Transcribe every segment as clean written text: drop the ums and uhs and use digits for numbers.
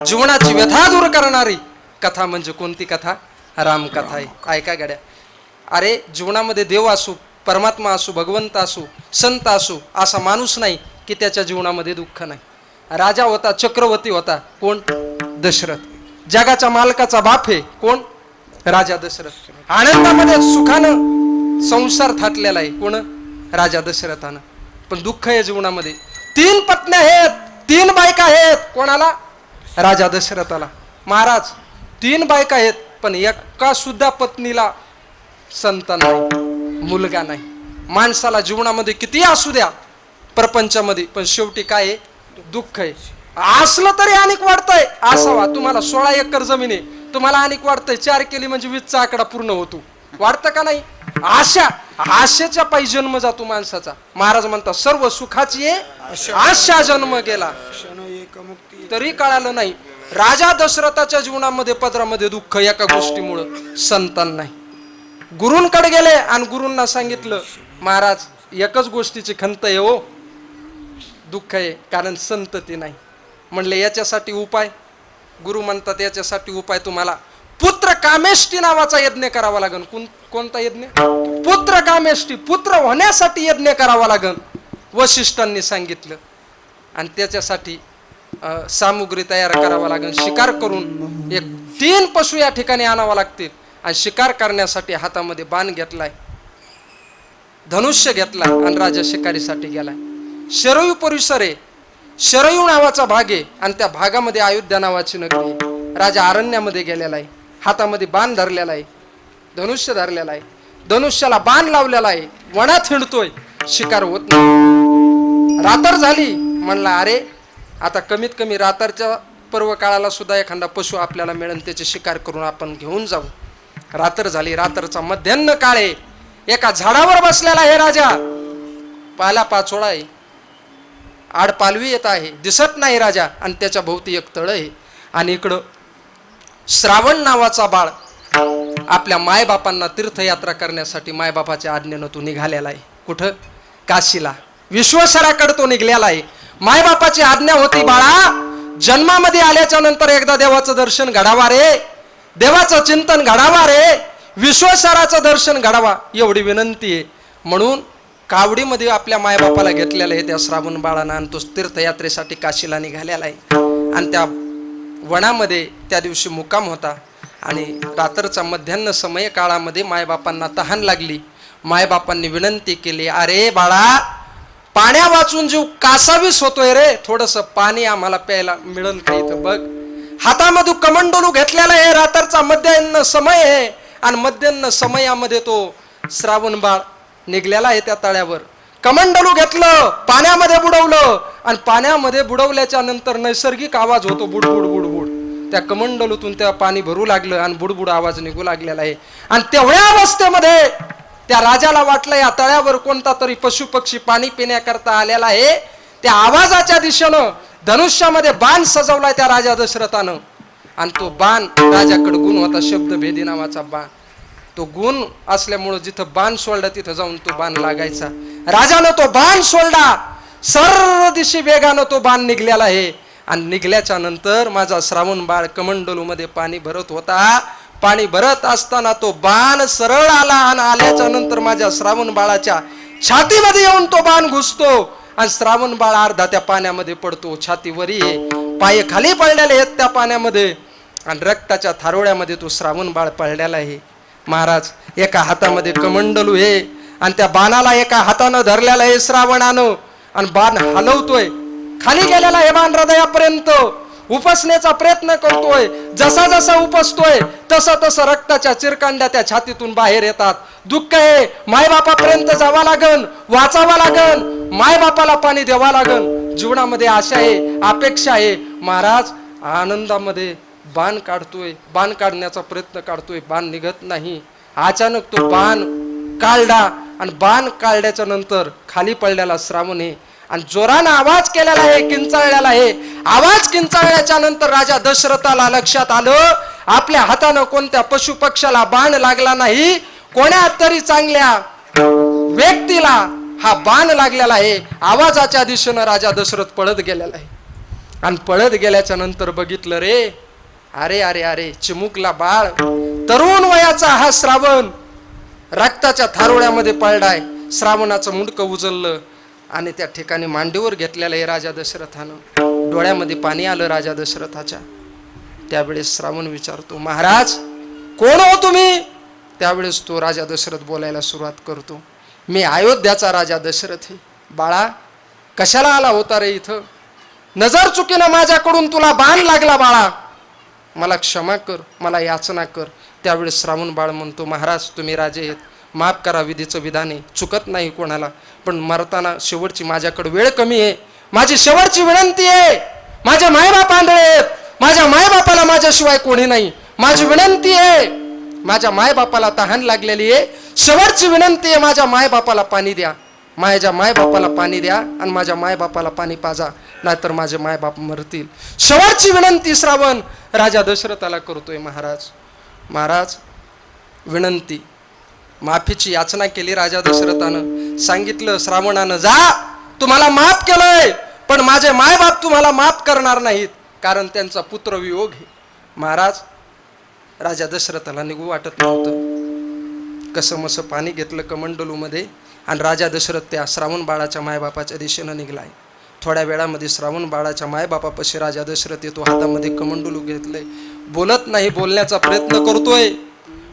जीवनाची व्यथा दूर करणारी कथा म्हणजे कोणती कथा? रामकथा आहे. ऐका गड्या, अरे जीवनामध्ये देव असो, परमात्मा असो, भगवंत असो, संत असो, असा माणूस नाही की त्याच्या जीवनामध्ये दुःख नाही. राजा होता, चक्रवर्ती होता, कोण? दशरथ. जगाच्या मालकाचा बाप आहे, कोण? राजा दशरथ. आनंदामध्ये सुखानं संसार थाटलेला आहे, कोण? राजा दशरथानं. पण दुःख आहे जीवनामध्ये. 3 पत्न्या आहेत, 3 बायका आहेत. कोणाला? राजा दशरथाला. महाराज 3 बायका आहेत, पण एका सुद्धा पत्नीला संतान नाही, मुलगा नाही. माणसाला जीवनामध्ये किती असू द्या प्रपंचामध्ये, पण शेवटी काय आहे? दुःख आहे. असलं तरी अनेक वाढतंय. असावा. तुम्हाला 16 एकर जमीन आहे, तुम्हाला अनेक वाढतंय. 4 केली म्हणजे 20चा आकडा पूर्ण होतो. वाढतं का नाही? आशेच्या पायी जन्म जातो माणसाचा. महाराज म्हणतात सर्व सुखाची आशा जन्म गेला, तरी कळालं नाही. राजा दशरथाच्या जीवनामध्ये पदरामध्ये दुःख एका गोष्टीमुळं, संतान नाही. गुरूंकडे गेले आणि गुरूंना सांगितलं, महाराज एकच गोष्टीची खंत आहे हो, दुःख आहे, कारण संतती नाही. म्हणले याच्यासाठी उपाय? गुरु म्हणतात याच्यासाठी उपाय तुम्हाला पुत्र कामेष्टी नावाचा यज्ञ करावा लागेल. कोणता यज्ञ? पुत्र कामेष्टी, पुत्र होण्यासाठी यज्ञ करावा लागेल, वशिष्ठांनी सांगितलं. आणि त्याच्यासाठी सामुग्री तयार करावा लागेल. शिकार करून 3 पशु या ठिकाणी आणावा लागतील. आणि शिकार करण्यासाठी हातामध्ये बाण घेतलाय, धनुष्य घेतलाय आणि राजा शिकारीसाठी गेलाय. शरयू परिसर आहे, शरयू नावाचा भाग आहे आणि त्या भागामध्ये अयोध्या नावाची नगरी आहे. राजा अरण्यामध्ये गेलेला आहे, हातामध्ये बाण धरलेला आहे, धनुष्य धरलेला आहे, धनुष्याला बाण लावलेला आहे, वनात हिंडतोय, शिकार होत नाही. रात्र झाली. म्हणला अरे आता कमीत कमी रात्रच्या पर्व काळाला सुद्धा एखादा पशु आपल्याला मिळेल, त्याची शिकार करून आपण घेऊन जाऊ. रात्र झाली. रात्रचा मध्यान्ह काळ आहे. एका झाडावर बसलेला आहे राजा. पाला पाचोळा आहे, आड पालवी येत आहे, दिसत नाही राजा. आणि त्याच्या भोवती एक तळ आहे. आणि इकडं श्रावण नावाचा बाळ आपल्या मायबापांना तीर्थयात्रा करण्यासाठी मायबापाच्या आज्ञेनं तो निघालेला आहे. कुठं? काशीला. विश्वेश्वराकडे तो निघलेला आहे. मायबापाची आज्ञा होती, बाळा जन्मामध्ये आल्याच्या नंतर एकदा देवाचं दर्शन घडावा रे, देवाचं चिंतन घडावा रे, विश्वेश्वराचं दर्शन घडावा, एवढी विनंती आहे. म्हणून कावडीमध्ये आपल्या मायबापाला घेतलेलं आहे त्या श्रावण बाळानं. आणि तो तीर्थयात्रेसाठी काशीला निघालेला आहे. आणि त्या वनामध्ये त्या दिवशी मुक्काम होता. आणि रात्रचा मध्यान्ह समय काळामध्ये मायबापांना तहान लागली. मायबापांनी विनंती केली, अरे बाळा पाण्या वाचून जीव कासावीस होतोय रे, थोडस पाणी आम्हाला प्यायला मिळेल का इथं बघ. हातामध्ये कमंडलू घेतलेला आहे. रात्रचा मध्यान्ह समय आहे आणि मध्यान्ह समयामध्ये तो श्रावण बाळ निघलेला आहे त्या तळ्यावर. कमंडलू घेतलं, पाण्यामध्ये बुडवलं आणि पाण्यामध्ये बुडवल्याच्या नंतर नैसर्गिक आवाज होतो, बुडबुड बुडबुड. त्या कमंडलूतून त्या पाणी भरू लागलं आणि बुडबुड आवाज निघू लागलेला आहे. आणि तेवढ्या अवस्थेमध्ये त्या राजाला वाटलं या तळ्यावर कोणता तरी पशु पक्षी पाणी पिण्याकरता आलेला आहे. त्या आवाजाच्या दिशेनं धनुष्यामध्ये बाण सजवलाय त्या राजा दशरथानं. आणि तो बाण राजाकडे गुण होता, शब्दभेदी नावाचा बाण. तो गुण असल्यामुळं जिथं बाण सोडला तिथं जाऊन तो बाण लागायचा. राजानं तो बाण सोडला, सर्व दिशे वेगानं तो बाण निघलेला आहे. आणि निघल्याच्या नंतर माझा श्रावण बाळ कमंडलू मध्ये पाणी भरत होता. पाणी भरत असताना तो बाण सरळ आला आणि आल्याच्या नंतर माझ्या श्रावण बाळाच्या छातीमध्ये येऊन तो बाण घुसतो आणि श्रावण बाळ अर्धा त्या पाण्यामध्ये पडतो. छाती वरी आहे, पाय खाली पडलेले आहेत त्या पाण्यामध्ये आणि रक्ताच्या थारोळ्यामध्ये तो श्रावण बाळ पडलेला आहे. महाराज एका हातामध्ये कमंडलू आहे आणि त्या बाणाला एका हातानं धरलेला आहे श्रावणानं. आणि बाण हलवतोय, खाली गेलेला आहे बाण हृदयापर्यंत उपसण्याचा प्रयत्न करतोय. जसा जसा उपसतोय तसं तसं रक्ताच्या चिरकांड्या त्या छातीतून बाहेर येतात. दुःख आहे, मायबापापर्यंत जावं लागन, वाचावं लागन, मायबापाला पाणी द्यावं लागन. जीवनामध्ये आशा आहे, अपेक्षा आहे. महाराज आनंदामध्ये बाण काढतोय, बाण काढण्याचा प्रयत्न करतोय, बाण निघत नाही. अचानक तो बाण काढला आणि बाण काढल्याच्या नंतर खाली पडलेला श्रावण आहे आणि जोरानं आवाज केलेला आहे, किंचाळलेला आहे. आवाज किंचाळल्याच्या नंतर राजा दशरथाला लक्षात आलं, आपल्या हातानं कोणत्या पशु पक्षाला बाण लागला नाही, कोण्या तरी चांगल्या व्यक्तीला हा बाण लागलेला आहे. आवाजाच्या दिशेनं राजा दशरथ पळत गेलेला आहे. आणि पळत गेल्याच्या नंतर बघितलं रे, अरे अरे अरे चिमुकला बाळ, तरुण वयाचा हा श्रावण रक्ताच्या थारोळ्यामध्ये पळलाय. श्रावणाचं मुंडकं उचललं आणि त्या ठिकाणी मांडीवर घेतलेलं आहे राजा दशरथानं. डोळ्यामध्ये पाणी आलं राजा दशरथाच्या. त्यावेळेस श्रावण विचारतो, महाराज कोण हो तुम्ही? त्यावेळेस तो राजा दशरथ बोलायला सुरुवात करतो, मी अयोध्याचा राजा दशरथ आहे. बाळा कशाला आला होता रे इथं? नजर चुकीनं माझ्याकडून तुला बाण लागला बाळा, मला क्षमा कर, मला याचना कर. त्यावेळेस श्रावण बाळ म्हणतो, महाराज तुम्ही राजे आहेत, माफ करा, विधीचं विधान आहे, चुकत नाही कोणाला, पण मरताना शेवटची माझ्याकडे वेळ कमी आहे, माझी शेवटची विनंती आहे, माझे मायबाप आंधळे आहेत, माझ्या मायबापाला माझ्याशिवाय कोणी नाही, माझी विनंती आहे, माझ्या मायबापाला तहान लागलेली आहे, शेवटची विनंती आहे, माझ्या मायबापाला पाणी द्या, माझ्या मायबापाला पाणी द्या आणि माझ्या मायबापाला पाणी पाजा, नाहीतर माझे मायबाप मरतील. शेवटची विनंती श्रावण राजा दशरथाला करतोय. महाराज विनंती, माफीची याचना केली राजा दशरथानं. सांगितलं श्रावणानं, जा तुम्हाला माफ केलंय, पण माझे मायबाप तुम्हाला माफ करणार नाहीत, कारण त्यांचा पुत्र वियोग आहे. महाराज राजा दशरथाला निघू वाटत नव्हतं. कसं मसं पाणी घेतलं कमंडलूमध्ये आणि राजा दशरथ त्या श्रावण बाळाच्या मायबापाच्या दिशेनं निघलाय. थोड्या वेळामध्ये श्रावण बाळाच्या मायबापापाशी राजा दशरथ येतो, हातामध्ये कमंडलू घेतलंय, बोलत नाही, बोलण्याचा प्रयत्न करतोय,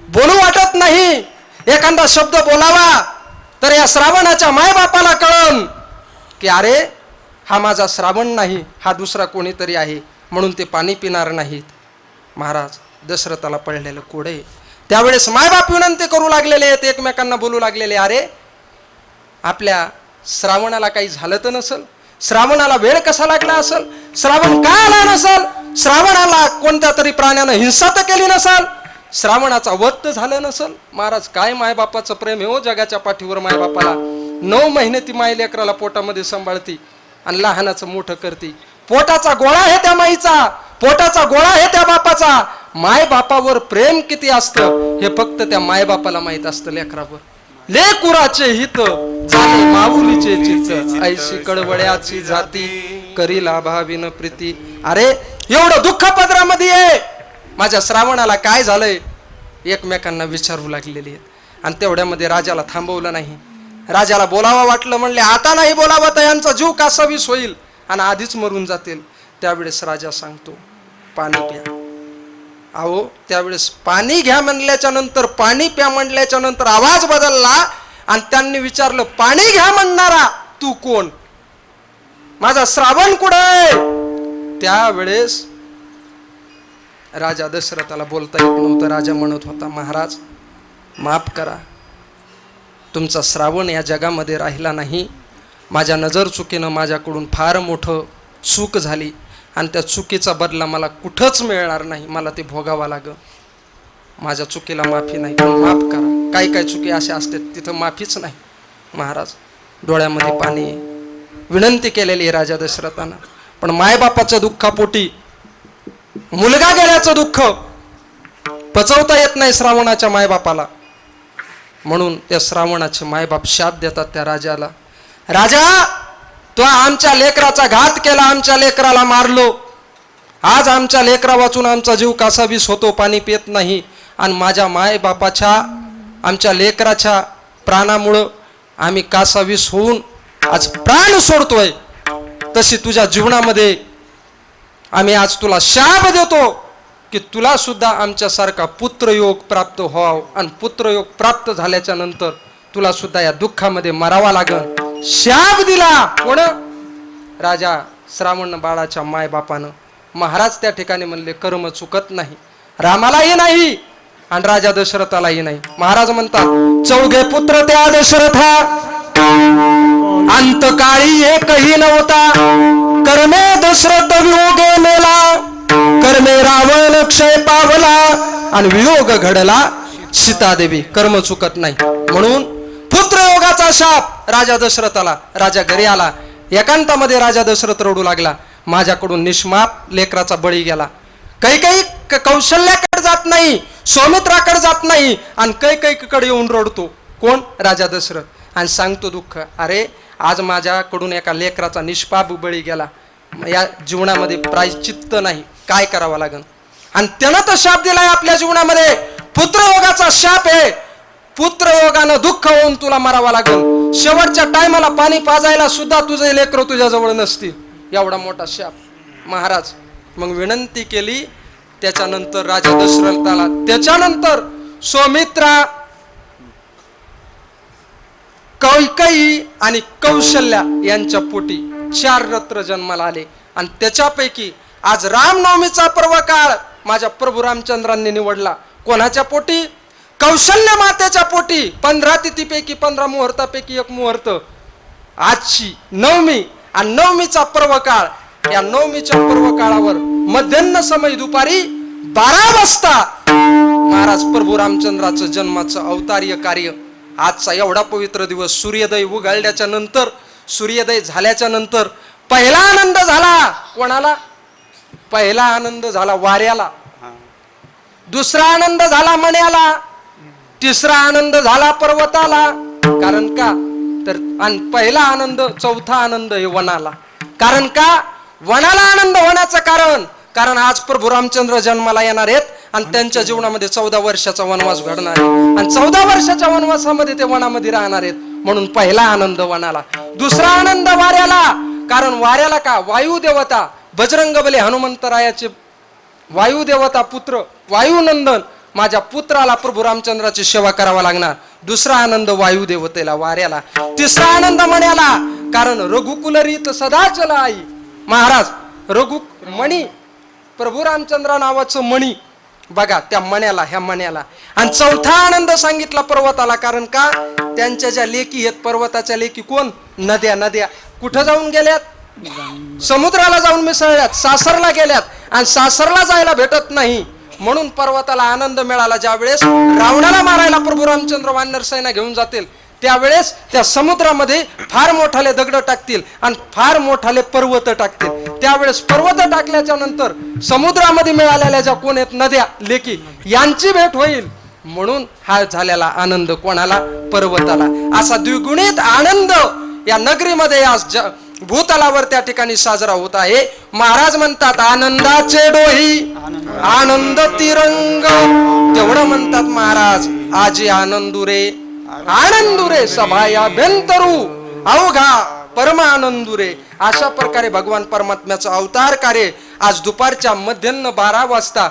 बोलू वाटत नाही, एखादा शब्द बोलावा तर या श्रावणाच्या मायबापाला कळन की अरे हा माझा श्रावण नाही, हा दुसरा कोणीतरी आहे, म्हणून ते पाणी पिणार नाहीत. महाराज दशरथाला पडलेलं कोडे. त्यावेळेस मायबाप विनंती करू लागलेले आहेत, एकमेकांना बोलू लागलेले, अरे आपल्या श्रावणाला काही झालं तर नसल, श्रावणाला वेळ कसा लागला असल, श्रावण का आला नसल, श्रावणाला कोणत्या तरी प्राण्यानं हिंसा तर केली नसल, श्रावणाचा वध तर झालं नसल. महाराज काय मायबापाचं प्रेम आहे हो जगाच्या पाठीवर. मायबापाला 9 महिने ती माय लेकराला पोटामध्ये सांभाळती आणि लहानाचं मोठं करती. पोटाचा गोळा आहे त्या माईचा, पोटाचा गोळा आहे त्या बापाचा. मायबापावर प्रेम किती असतं हे फक्त त्या मायबापाला माहित असतं. लेकरावर लेकुराचे हित झाले माऊलीचे चित्त, ऐशी कळवळ्याची जाती करी लाभाविन प्रीती. अरे एवढं दुःख पदरामध्ये आहे, माझ्या श्रावणाला काय झालंय, एकमेकांना विचारू लागलेली आहेत. आणि तेवढ्यामध्ये राजाला थांबवलं नाही. राजाला बोलावा वाटलं, म्हणले आता नाही बोलावं तर यांचा जीव कासावीस होईल आणि आधीच मरून जातील. त्यावेळेस राजा सांगतो, पाणी प्या. अहो त्यावेळेस पाणी घ्या म्हणल्याच्या नंतर, पाणी प्या म्हणल्याच्या नंतर आवाज बदलला आणि त्यांनी विचारलं, पाणी घ्या म्हणणारा तू कोण, माझा श्रावण कुठे? त्यावेळेस राजा दशरथाला बोलता येत नव्हतं. राजा म्हणत होता, महाराज माफ करा, तुमचा श्रावण या जगामध्ये राहिला नाही, माझ्या नजर चुकीनं माझ्याकडून फार मोठं चूक झाली आणि त्या चुकीचा बदला मला कुठंच मिळणार नाही, मला ते भोगावं लागलं, माझ्या चुकीला माफी नाही, माफ करा. काही काही चुकी अशा असतात तिथं माफीच नाही. महाराज डोळ्यामध्ये पाणी, विनंती केलेली आहे राजा दशरथानं, पण मायबापाच्या दुःखापोटी मुलगा गेल्याचं दुःख पचवता येत नाही श्रावणाच्या मायबापाला. म्हणून त्या श्रावणाचे मायबाप शाप देतात त्या राजाला, राजा तो आमच्या लेकराचा घात केला, आमच्या लेकराला मारलो, आज आमच्या लेकरा वाचून आमचा जीव कासावीस होतो, पाणी पित नाही, आणि माझ्या मायबापाच्या आमच्या लेकराच्या प्राणामुळं आम्ही कासावीस होऊन आज प्राण सोडतोय. तशी तुझ्या जीवनामध्ये आम्ही आज तुला शाप देतो की तुला सुद्धा आमच्यासारखा पुत्रयोग प्राप्त व्हावं, आणि पुत्रयोग प्राप्त झाल्याच्या नंतर तुला सुद्धा या दुःखामध्ये मरावा लागल. शाप दिला कोण? राजा श्रावण बाळाच्या मायबापानं. महाराज त्या ठिकाणी म्हणले, कर्म चुकत नाही, रामालाही नाही आणि राजा दशरथालाही नाही. महाराज म्हणतात, चौघे पुत्र त्या दशरथा, अंतकाळी एकही नव्हता, कर्मे दशरथ वियोगे मेला, कर्मे रावण क्षय पावला, आणि वियोग घडला सीतादेवी. कर्म चुकत नाही म्हणून पुत्रयोगाचा शाप राजा दशरथाला. राजा घरी आला, एकांतामध्ये राजा दशरथ रडू लागला, माझ्याकडून निष्माप लेकराचा बळी गेला. काही कौशल्याकडे जात नाही, सौमित्राकडे जात नाही, आणि कैकेयीकडे येऊन रडतो. कोण? राजा दशरथ. आणि सांगतो दुःख, अरे आज माझ्याकडून एका लेकराचा निष्पाप बळी गेला, या जीवनामध्ये प्रायश्चित्त नाही, काय करावं लागेल? आणि त्यानं तर शाप दिलाय आपल्या जीवनामध्ये, पुत्रयोगाचा शाप आहे. पुत्रयोगानं दुःख होऊन तुला मरावं लागेल. शेवटच्या टायमाला पाणी पाजायला सुद्धा तुझे लेकरं तुझ्याजवळ नसतील, एवढा मोठा शाप. महाराज मग विनंती केली. त्याच्यानंतर राजा दशरथाला, त्याच्यानंतर सौमित्रा, कैकेयी आणि कौशल्या यांच्या पोटी 4 रत्न जन्माला आले. आणि त्याच्यापैकी आज रामनवमीचा पर्व काळ माझ्या प्रभू रामचंद्रांनी निवडला. कोणाच्या पोटी? कौशल्य मातेच्या पोटी. 15 तिथीपैकी 15 मुहूर्तापैकी एक मुहूर्त आजची नवमी. आणि नवमीचा पर्व काळ, या नवमीच्या पर्व काळावर मध्यान्ह समय दुपारी 12 वाजता महाराज प्रभू रामचंद्राचं जन्माचं अवतार्य कार्य. आजचा एवढा पवित्र दिवस, सूर्योदय उघडल्याच्या नंतर, सूर्योदय झाल्याच्या नंतर पहिला आनंद झाला. कोणाला? पहिला आनंद झाला वाऱ्याला, दुसरा आनंद झाला मण्याला, तिसरा आनंद झाला पर्वताला. कारण का तर, आणि पहिला आनंद, चौथा आनंद हे वनाला. कारण का? वनाला आनंद होण्याचं कारण आज प्रभू रामचंद्र जन्माला येणार आहेत आणि त्यांच्या जीवनामध्ये 14 वर्षाचा वनवास घडणार आहे. आणि 14 वर्षाच्या वनवासामध्ये ते वनामध्ये राहणार आहेत, म्हणून पहिला आनंद वनाला. दुसरा आनंद वाऱ्याला. कारण वाऱ्याला का? वायुदेवता बजरंगबली हनुमंतरायाचे वायुदेवता पुत्र वायुनंदन, माझ्या पुत्राला प्रभू रामचंद्राची सेवा करावा लागणार. दुसरा आनंद वायुदेवतेला, वाऱ्याला. तिसरा आनंद मण्याला. कारण रघुकुलरीत सदाचल आई. महाराज रघु मणी, प्रभू रामचंद्र नावाचं मणी बघा, त्या मण्याला, ह्या मण्याला. आणि चौथा आनंद सांगितला पर्वताला. कारण का? त्यांच्या ज्या लेकी आहेत पर्वताच्या लेकी, कोण? नद्या. नद्या कुठं जाऊन गेल्यात? समुद्राला जाऊन मिसळल्यात, सासरला गेल्यात. आणि सासरला जायला भेटत नाही, म्हणून पर्वताला आनंद मिळाला. ज्या वेळेस रावणाला मारायला प्रभू रामचंद्र वानर सेना घेऊन जातील, त्यावेळेस त्या समुद्रामध्ये फार मोठाले दगड टाकतील आणि फार मोठाले पर्वत टाकतील. त्यावेळेस पर्वत टाकल्याच्या नंतर समुद्रामध्ये मिळालेल्या ज्या कोण आहेत नद्या, लेकी, यांची भेट होईल. म्हणून हा झालेला आनंद कोणाला? पर्वताला. असा द्विगुणित आनंद या नगरीमध्ये आज भूतलावर त्या ठिकाणी साजरा होत आहे. महाराज म्हणतात, आनंदाचे डोही आनंद तिरंग. तेवढं म्हणतात महाराज, आजी आनंदुरे आनंदुरे सभाया बेंतरू अवघा परमानंदुरे. अशा प्रकारे भगवान परमात्म्याचं अवतार कार्य आज दुपारच्या मध्यान्ह 12 वाजता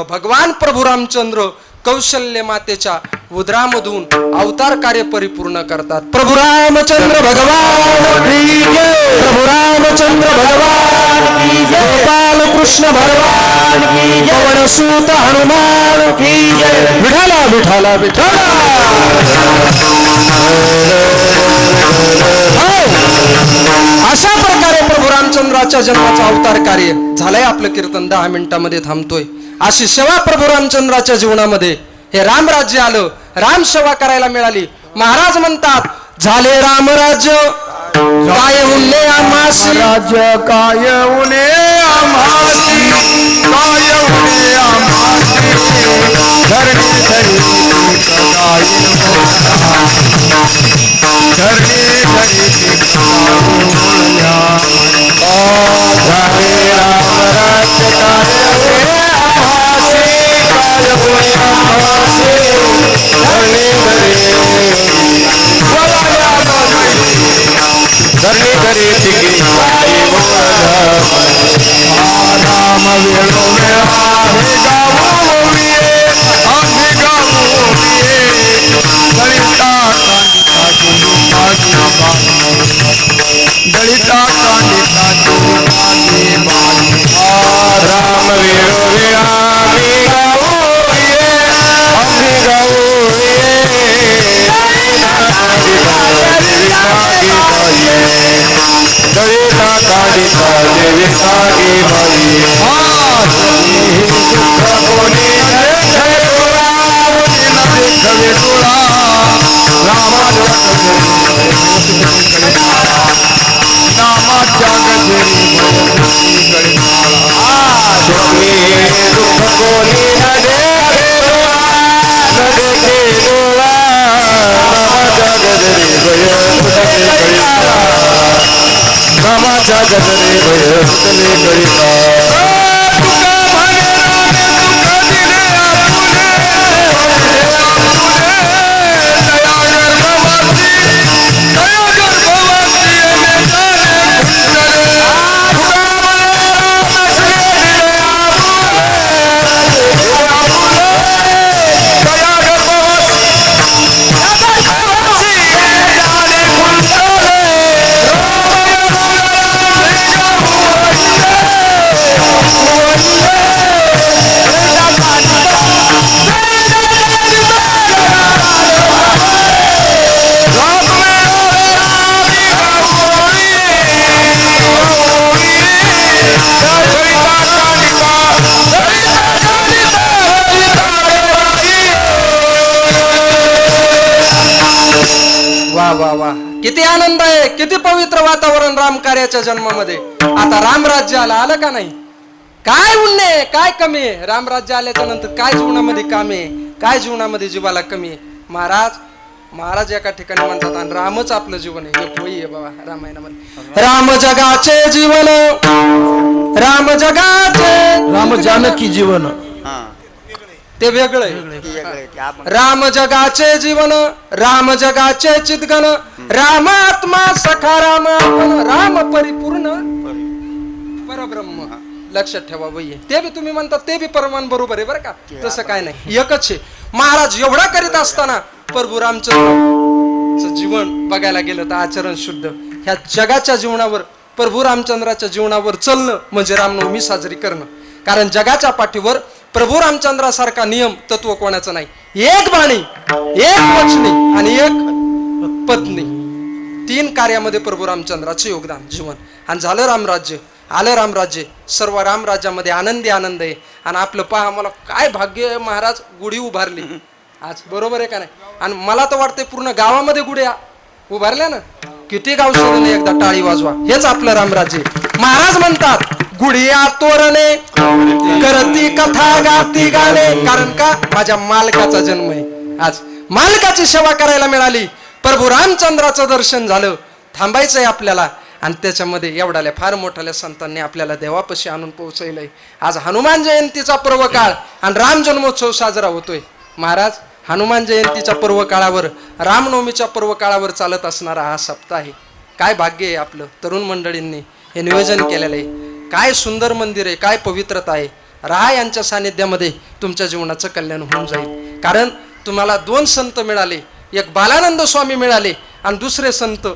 भगवान प्रभू रामचंद्र कौशल्य मातेच्या उदरामधून अवतार कार्य परिपूर्ण करतात. प्रभू रामचंद्र भगवान की जय. प्रभू रामचंद्र भगवान की जय. गोपाल कृष्ण भगवान की जय. पवनसूत हनुमान की जय. विठाला विठाला विठाला. अशा प्रकारे प्रभू रामचंद्राच्या जन्माचा अवतार कार्य झालंय. आपलं कीर्तन 10 मिनिटांमध्ये थांबतोय. अशी सेवा प्रभू रामचंद्राच्या जीवनामध्ये हे रामराज्य आलं, राम सेवा करायला मिळाली. महाराज म्हणतात, झाले रामराज्य काय उरले आम्हासी. राज्य काय उने आम्हासी, काय उने आम्हासी. धरणी धरी राम वेणू माझ्या गजरे भय बसले करिता तुका म्हणे रामे दुःख दिले आपुले दया गर्भवती वा वा वा, किती आनंद आहे, किती पवित्र वातावरण राम कार्याच्या जन्मामध्ये. आता रामराज्य आलं का नाही? काय उन्हे आहे, काय कमी आहे? रामराज्य आल्याच्या नंतर काय जीवनामध्ये कामे आहे, काय जीवनामध्ये जीवाला कमी आहे? महाराज एका ठिकाणी म्हणतात आणि रामच आपलं जीवन आहे. एक होई आहे बाबा रामायणामध्ये, राम जगाचे जीवन, राम जगाचे, राम जानकी जीवन ते वेगळं आहे. राम जगाचे जीवन, राम जगाचे चितगण, राम आत्मा सखा राम आपण, राम परिपूर्ण परब्रह्म. लक्षात ठेवा बाई, ते बी तुम्ही म्हणतात ते बी परमान बरोबर आहे बरं का, तसं काय नाही, एकच आहे. महाराज एवढा करीत असताना प्रभू रामचंद्र जीवन बघायला गेलं तर आचरण शुद्ध. ह्या जगाच्या जीवनावर, प्रभू रामचंद्राच्या जीवनावर चालणं म्हणजे रामनवमी साजरी करणं. कारण जगाच्या पाठीवर प्रभू रामचंद्रासारखा नियम तत्व कोणाचं नाही. एक बाणी, एक वचनी आणि एक पत्नी, 3 कार्यामध्ये प्रभू रामचंद्राचं योगदान जीवन. आणि झालं रामराज्य, आलं रामराज्य, सर्व रामराज्यामध्ये आनंदी आनंद आहे. आणि आपलं पहा, मला काय भाग्य आहे, महाराज गुढी उभारली आज, बरोबर आहे का नाही? आणि मला तर वाटतंय पूर्ण गावामध्ये गुढ्या उभारल्या ना. किती गाव सोडून एकदा टाळी वाजवा, हेच आपलं रामराज्य. महाराज म्हणतात गुढिया तोरणे करती कथा गाती गाणे. कारण का? माझ्या मालकाचा जन्म आहे. आज मालकाची सेवा करायला मिळाली, प्रभू रामचंद्राचं दर्शन झालं. थांबायचंय आपल्याला. आणि त्याच्यामध्ये एवढ्याल्या फार मोठ्याल्या संतांनी आपल्याला देवापाशी आणून पोहोचवलंय. आज हनुमान जयंतीचा पर्व काळ आणि राम जन्मोत्सव साजरा होतोय. महाराज हनुमान जयंतीच्या पर्व काळावर, रामनवमीच्या पर्व काळावर चालत असणारा हा सप्ताह आहे. काय भाग्य आहे आपलं. तरुण मंडळींनी हे नियोजन केलेलं आहे. काय सुंदर मंदिर आहे, काय पवित्रता आहे. राहा यांच्या सानिध्यामध्ये, तुमच्या जीवनाचं कल्याण होऊन जाईल. कारण तुम्हाला 2 संत मिळाले, एक बालानंद स्वामी मिळाले आणि दुसरे संत,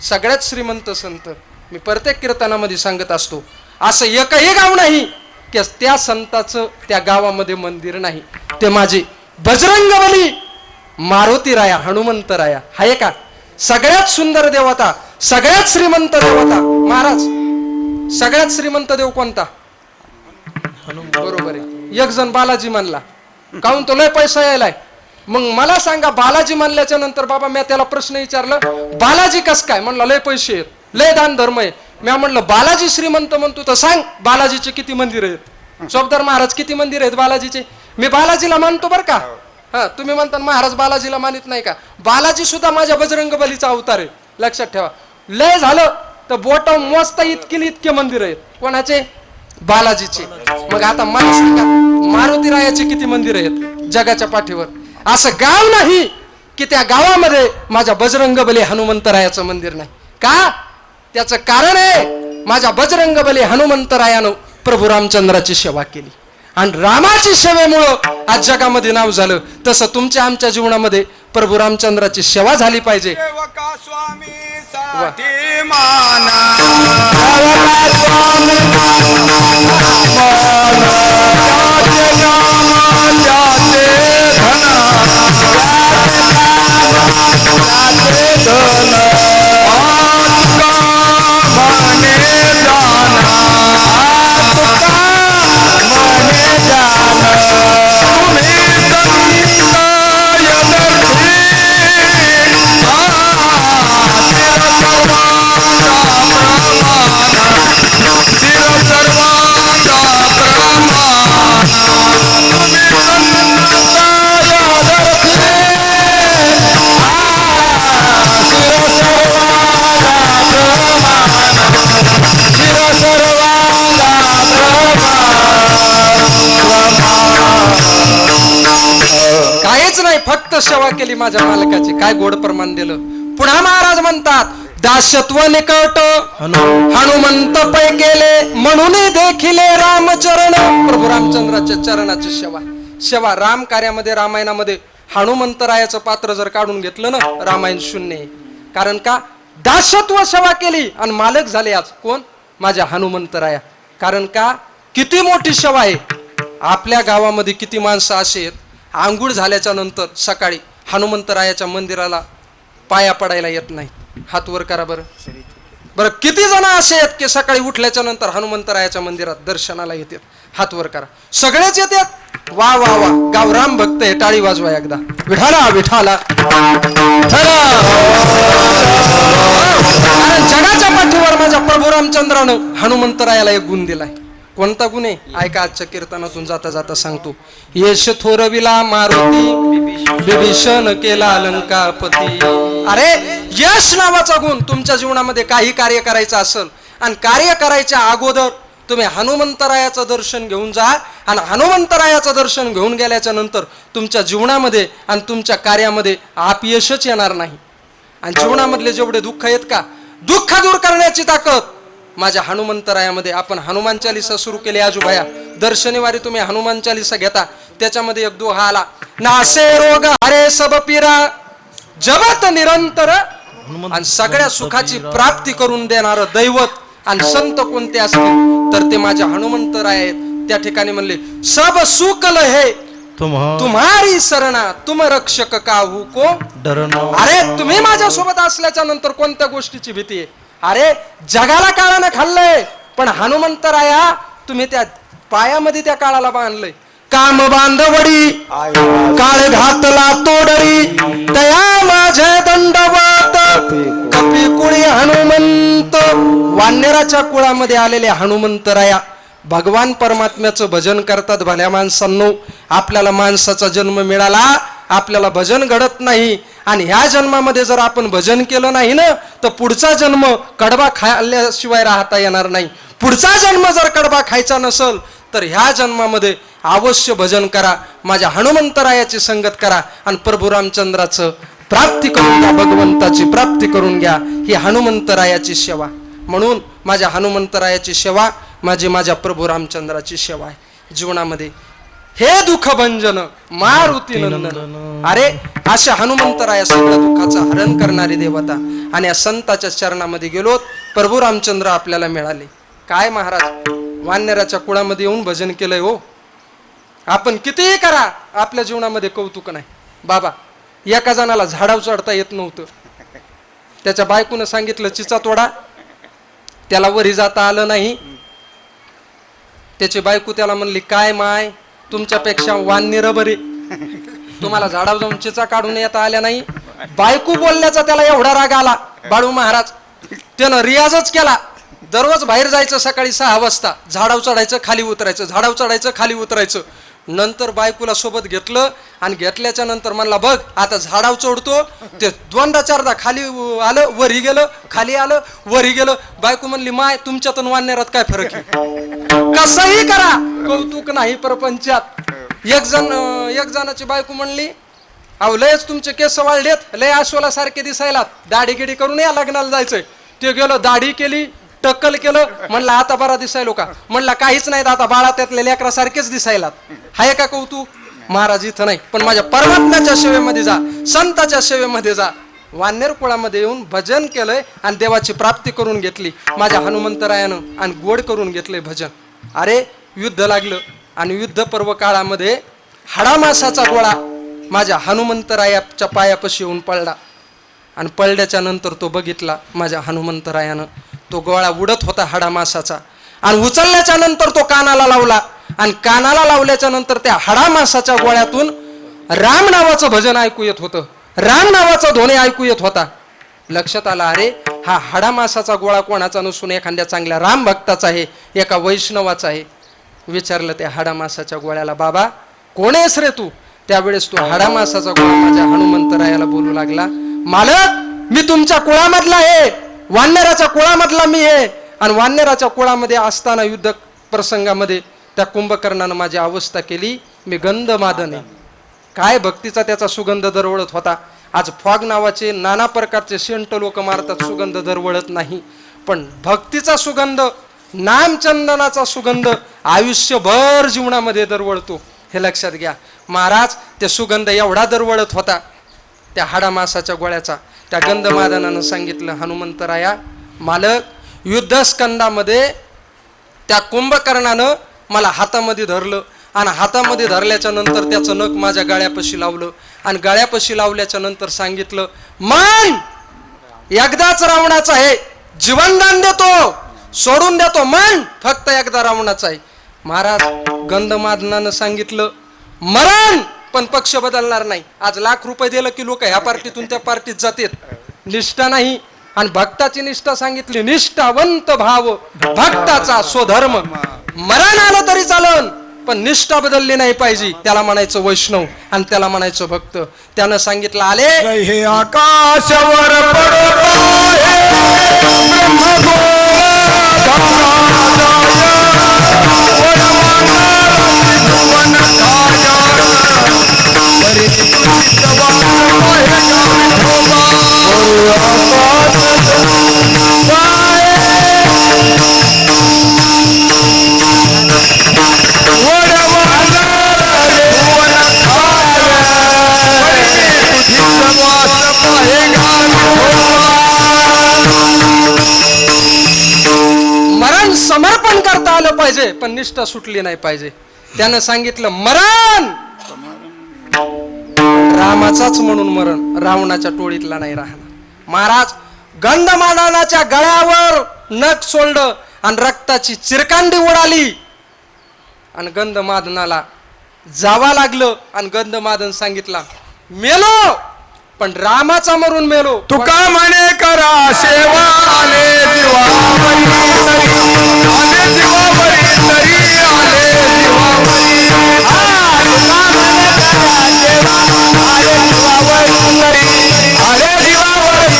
सगळ्यात श्रीमंत संत. मी प्रत्येक कीर्तनामध्ये सांगत असतो, असं एकही गाव नाही की त्या संताचं त्या गावामध्ये मंदिर नाही. ते माझे बजरंगबली, मारुती राया, हनुमंत राया आहे का? सगळ्यात सुंदर देवता, सगळ्यात श्रीमंत देवता. महाराज सगळ्यात श्रीमंत देव कोणता? बरोबर आहे. एक जण बालाजी मानला, काहून तो लय पैसा यायलाय. मग मला सांगा, बालाजी मानल्याच्या नंतर बाबा मी त्याला प्रश्न विचारलं, बालाजी कस काय? म्हणलं लय पैसे आहेत, लय दान धर्म आहे. मी म्हणलं बालाजी श्रीमंत म्हणतो तर सांग बालाजीचे किती मंदिर आहेत? चौकदार महाराज किती मंदिर आहेत बालाजीचे? मी बालाजीला मानतो बर का. हा, तुम्ही म्हणता महाराज बालाजीला मानित नाही का? बालाजी सुद्धा माझ्या बजरंगबलीचा अवतार आहे. लक्षात ठेवा. लय झालं तर बोट मोजता इतके मंदिर आहेत. कोणाचे? बालाजीचे. मग आता मला सांगा, मारुती रायाचे किती मंदिर आहेत जगाच्या पाठीवर? असं गाव नाही की त्या गावामध्ये माझ्या बजरंगबली हनुमंतरायाचं मंदिर नाही. का? त्याचं कारण आहे, माझ्या बजरंगबली हनुमंतरायानं प्रभू रामचंद्राची सेवा केली आणि रामाची सेवेमुळं आज जगामध्ये नाव झालं. तसं तुमच्या आमच्या जीवनामध्ये प्रभू रामचंद्राची सेवा झाली पाहिजे. सर्वांचा प्रमाण सेवा केली माझ्या मालकाची, काय गोड प्रमाण दिलं. पुन्हा महाराज म्हणतात दासत्व निकट हनुमंत पै केले म्हणून देखिले रामचरण. प्रभू रामचंद्राच्या चरणाची सेवा. सेवा राम कार्यामध्ये रामायणामध्ये हनुमंतरायाचं पात्र जर काढून घेतलं ना, रामायण शून्य आहे. कारण का दासत्व सेवा केली आणि मालक झाले आज कोण? माझ्या हनुमंतराया. कारण का किती मोठी सेवा आहे. आपल्या गावामध्ये किती माणसं असे आहेत, आंघोळ झाल्याच्या नंतर सकाळी हनुमंतरायाच्या मंदिराला पाया पडायला येत नाही. हात वर करा बरं. बरं किती जण असे आहेत की सकाळी उठल्याच्या नंतर हनुमंतरायाच्या मंदिरात दर्शनाला येतात? हात वर करा. सगळेच येतात. वा वा वा, गावराम भक्त आहे, टाळी वाजवा एकदा. विठाला विठाला. कारण जगाच्या पाठीवर माझ्या प्रभू रामचंद्रानं हनुमंतरायाला एक गुण दिलाय. कोणता गुण आहे? ऐका, आजच्या कीर्तनातून जाता जाता सांगतो. यश थोरविला मारुती विभीषण केला लंकापती. अरे यश नावाचा गुण तुमच्या जीवनामध्ये काही कार्य करायचं असेल आणि कार्य करायच्या अगोदर तुम्ही हनुमंतरायाचं दर्शन घेऊन जा. आणि हनुमंतरायाचं दर्शन घेऊन गेल्याच्या नंतर तुमच्या जीवनामध्ये आणि तुमच्या कार्यामध्ये अपयशच येणार नाही. आणि जीवनामधले जेवढे दुःख आहेत का, दुःख दूर करण्याची ताकद माझ्या हनुमंतरायामध्ये. आपण हनुमान चालीसा सुरू केली आजूबाया. दर शनिवारी तुम्ही हनुमान चालीसा घेता. त्याच्यामध्ये एक दोहा आला, नासे रोग हरे सब पीरा जगत निरंतर. आणि सगळ्या सुखाची प्राप्ती करून देणारं दैवत आणि संत कोणते असतील तर ते माझ्या हनुमंतराय आहेत. त्या ठिकाणी म्हणले सब सुख लहे तुम्हारी शरणा तुम रक्षक काहू को डरना. अरे तुम्ही माझ्या सोबत असल्याच्या नंतर कोणत्या गोष्टीची भीती आहे? अरे जगाला काळानं खाल्लंय, पण हनुमंतराया तुम्ही त्या पायामध्ये त्या काळाला बांधलंय. काम बांधवडी काळ घातला तोडरी तया माझे दंडवत कपी कुळी हनुमंत. वानराच्या कुळामध्ये आलेले हनुमंतराया भगवान परमात्म्याचं भजन करतात. भल्या माणसांनो, आपल्याला माणसाचा जन्म मिळाला, आपल्याला भजन घडत नाही. आणि ह्या जन्मामध्ये जर आपण भजन केलं नाही ना, तर पुढचा जन्म कडबा खाल्ल्याशिवाय राहता येणार नाही. पुढचा जन्म जर कडबा खायचा नसल तर ह्या जन्मामध्ये अवश्य भजन करा, माझ्या हनुमंतरायाची संगत करा आणि प्रभू रामचंद्राचं प्राप्ती करून घ्या, भगवंताची प्राप्ती करून घ्या. ही हनुमंतरायाची सेवा. म्हणून माझ्या हनुमंतरायाची सेवा माझ्या प्रभू रामचंद्राची सेवा आहे जीवनामध्ये. हे दुःख भंजन मारुती नंदन. अरे अशा हनुमंतराया सगळ्या दुःखाचं हरण करणारी देवता. आणि या संताच्या चरणामध्ये गेलोत, प्रभू रामचंद्र आपल्याला मिळाले. काय महाराज, वानराच्या कुळामध्ये येऊन भजन केलंय हो. आपण कितीही करा, आपल्या जीवनामध्ये कौतुक नाही. बाबा एका जणाला झाडावर चढता येत नव्हतं. त्याच्या बायकोनं सांगितलं चिचा तोडा, त्याला वरी जाता आलं नाही. त्याची बायको त्याला म्हणली, काय माय तुमच्यापेक्षा वानर बरे, तुम्हाला झाडावर जाऊन चिचा काढून येता आल्या नाही. बायको बोलल्याचा त्याला एवढा राग आला. बाळू महाराज त्यानं रियाजच केला. दररोज बाहेर जायचं सकाळी 6 वाजता, झाडावर चढायचं खाली उतरायचं, झाडावर चढायचं खाली उतरायचं. नंतर बायकोला सोबत घेतलं आणि घेतल्याच्या नंतर म्हणला, बघ आता झाडावर चढतो. ते 2दा-4दा खाली आलं, वरी गेलं, खाली आलं, वरी गेलं. बायको म्हणली, माय तुमच्यात वानरात काय फरक आहे? कसंही करा कौतुक नाही प्रपंचात. एक जणाची बायको म्हणली, अहो लयच तुमचे केस वाढलेत, लय आश्वाला सारखे दिसायला, दाढी गिडी करून या लग्नाला जायचंय. ते गेलो, दाढी केली, टक्कल केलं. म्हणला आता बरा दिसायलो का? म्हणला काहीच नाही, आता बाळा त्यातल्या लेकरासारखेच दिसायला. हाय का कौतुक? महाराज इथं नाही, पण माझ्या परमात्म्याच्या सेवेमध्ये जा, संताच्या सेवेमध्ये जा. वानर कुळामध्ये येऊन भजन केलंय आणि देवाची प्राप्ती करून घेतली माझ्या हनुमंतरायानं आणि गोड करून घेतलंय भजन. अरे युद्ध लागलं आणि युद्ध पर्व काळामध्ये हाडामासाचा गोळा माझ्या हनुमंतरायाच्या पायापाशी येऊन पडला. आणि पडल्याच्या नंतर तो बघितला माझ्या हनुमंतरायानं, तो गोळा उडत होता हाडामासाचा. आणि उचलल्याच्या नंतर तो कानाला लावला आणि कानाला लावल्याच्या नंतर त्या हाडामासाच्या गोळ्यातून राम नावाचं भजन ऐकू येत होतं, राम नावाचा ध्वनी ऐकू येत होता. लक्षात आला, अरे हा हाडामासाचा गोळा कोणाचा नसून एखाद्या चांगल्या राम भक्ताचा आहे, एका वैष्णवाचा आहे. विचारलं त्या हाडामासाच्या गोळ्याला, बाबा कोण आहेस रे तू? त्यावेळेस तो हाडामासाचा गोळा माझ्या हनुमंतरायाला बोलू लागला, मालक मी तुमच्या कुळामधला आहे, वानराच्या कुळामधला मी आहे. आणि वानराच्या कुळामध्ये असताना युद्ध प्रसंगामध्ये त्या कुंभकर्णानं माझी अवस्था केली. मी गंधमादन आहे. काय भक्तीचा त्याचा सुगंध दरवळत होता. आज फॉग नावाचे नाना प्रकारचे सेंट लोक मारतात, सुगंध दरवळत नाही. पण भक्तीचा सुगंध, नामचंदनाचा सुगंध आयुष्यभर जीवनामध्ये दरवळतो, हे लक्षात घ्या. महाराज ते सुगंध एवढा दरवळत होता त्या हाडामासाच्या गोळ्याचा. त्या गंधमादनानं सांगितलं, हनुमंतराया मालक, युद्धस्कंदामध्ये त्या कुंभकर्णानं मला हातामध्ये धरलं आणि हातामध्ये धरल्याच्या नंतर त्याचं नख माझ्या गळ्यापाशी लावलं आणि गळ्यापाशी लावल्याच्या नंतर सांगितलं, मन एकदाच रावणाचा आहे, जीवनदान देतो, सोडून देतो, मन फक्त एकदा रावणाचा आहे. महाराज गंधमादनानं सांगितलं, मरण पण पक्ष बदलणार नाही. आज लाख रुपये दिलं की लोक ह्या पार्टीतून त्या पार्टीत जातात, निष्ठा नाही. आणि भक्ताची निष्ठा सांगितली, निष्ठावंत भाव भक्ताचा स्वधर्म. मरण आलं तरी चालन पण निष्ठा बदलली नाही पाहिजे. त्याला म्हणायचं वैष्णव आणि त्याला म्हणायचं भक्त. त्यानं सांगितलं, आले हे आकाशावर पडत मरण समर्पण करता आलं पाहिजे पण निष्ठा सुटली नाही पाहिजे. त्यानं सांगितलं, मरण रामाचाच म्हणून मरण, रावणाच्या टोळीतला नाही राहणार. महाराज गंधमादनाच्या गळ्यावर नख सोडलं आणि रक्ताची चिरकांडी उडाली आणि गंधमादनाला जावा लागलं. आणि गंधमादन सांगितला, मेलो पण रामाचा मरून मेलो. तुका म्हणे करा सेवा, आले जीवावरी तरी, आले जीवावरी तरी, आले जीवावरी.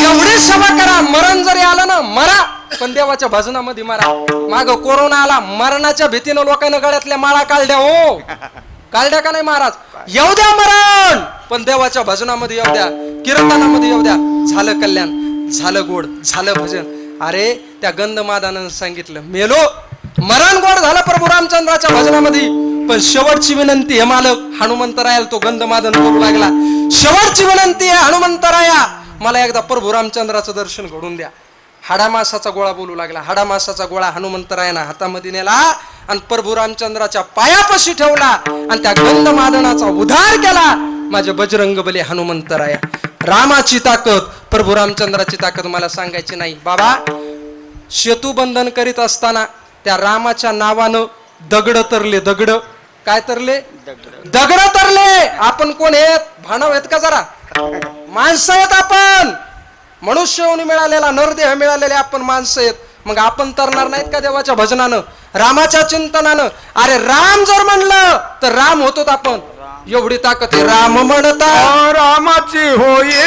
एवढी सभा करा, मरण जरी आलं ना मरा पण देवाच्या भजनामध्ये मरा. माग कोरोना आला, मरणाच्या भीतीनं लोकांना गळ्यातल्या माळा काढल्या, हो काढल्या का नाही महाराज? येऊ द्या मरण पण देवाच्या भजनामध्ये येऊ द्या, कीर्तनामध्ये येऊ द्या. झालं कल्याण, झालं गोड, झालं भजन. अरे त्या गंधमादनानं सांगितलं, मेलो मरण गोड झालं प्रभू रामचंद्राच्या भजनामध्ये. पण शेवटची विनंती आहे मालक, हनुमंतरायाला तो गंधमादन करू लागला, शेवटची विनंती आहे हनुमंतराया, मला एकदा प्रभू रामचंद्राचं दर्शन घडून द्या. हाडामासाचा गोळा बोलू लागला. हाडामासाचा गोळा हनुमंतरायानं हातामध्ये नेला आणि प्रभू रामचंद्राच्या पायापाशी ठेवला आणि त्या गंधमादनाचा उद्धार केला. माझे बजरंग बली हनुमंतराया. रामाची ताकद, प्रभू रामचंद्राची ताकद मला सांगायची नाही. बाबा सेतुबंधन करीत असताना त्या रामाच्या नावानं दगड तरले, दगड काय तरले, दगड तरले. आपण कोण आहेत? भानव आहेत का जरा? माणसं आहेत आपण, मनुष्य होऊन मिळालेला, नरदेह मिळालेले आपण माणसं आहेत. मग आपण तरणार नाहीत का देवाच्या भजनानं, रामाच्या चिंतनानं? अरे राम जर म्हणलं तर राम होतो आपण. एवढी ताकद आहे. राम म्हणता रामाची होई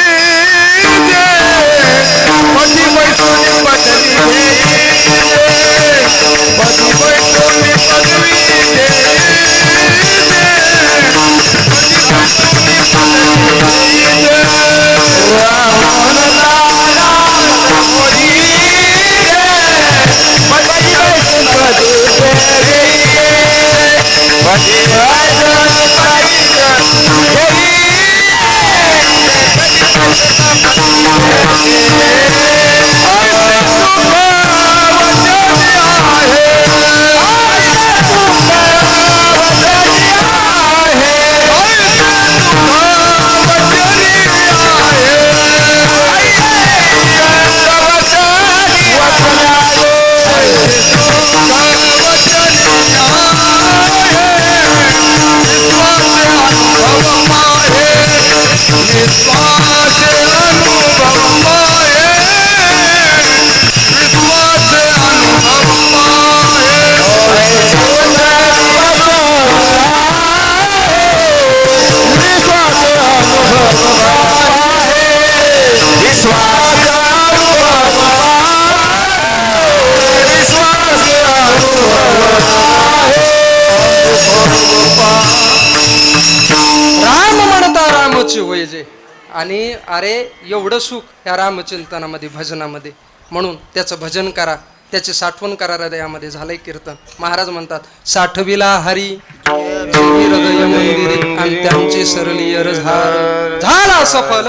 आणि अरे एवढं सुख या रामचिंतनामध्ये भजनामध्ये, म्हणून त्याचं भजन करा, त्याची साठवण करा हृदयामध्ये. झालंय कीर्तन. महाराज म्हणतात साठविला हरी हृदय मंदिरी आणि त्यांची सरली अर झाला सफल.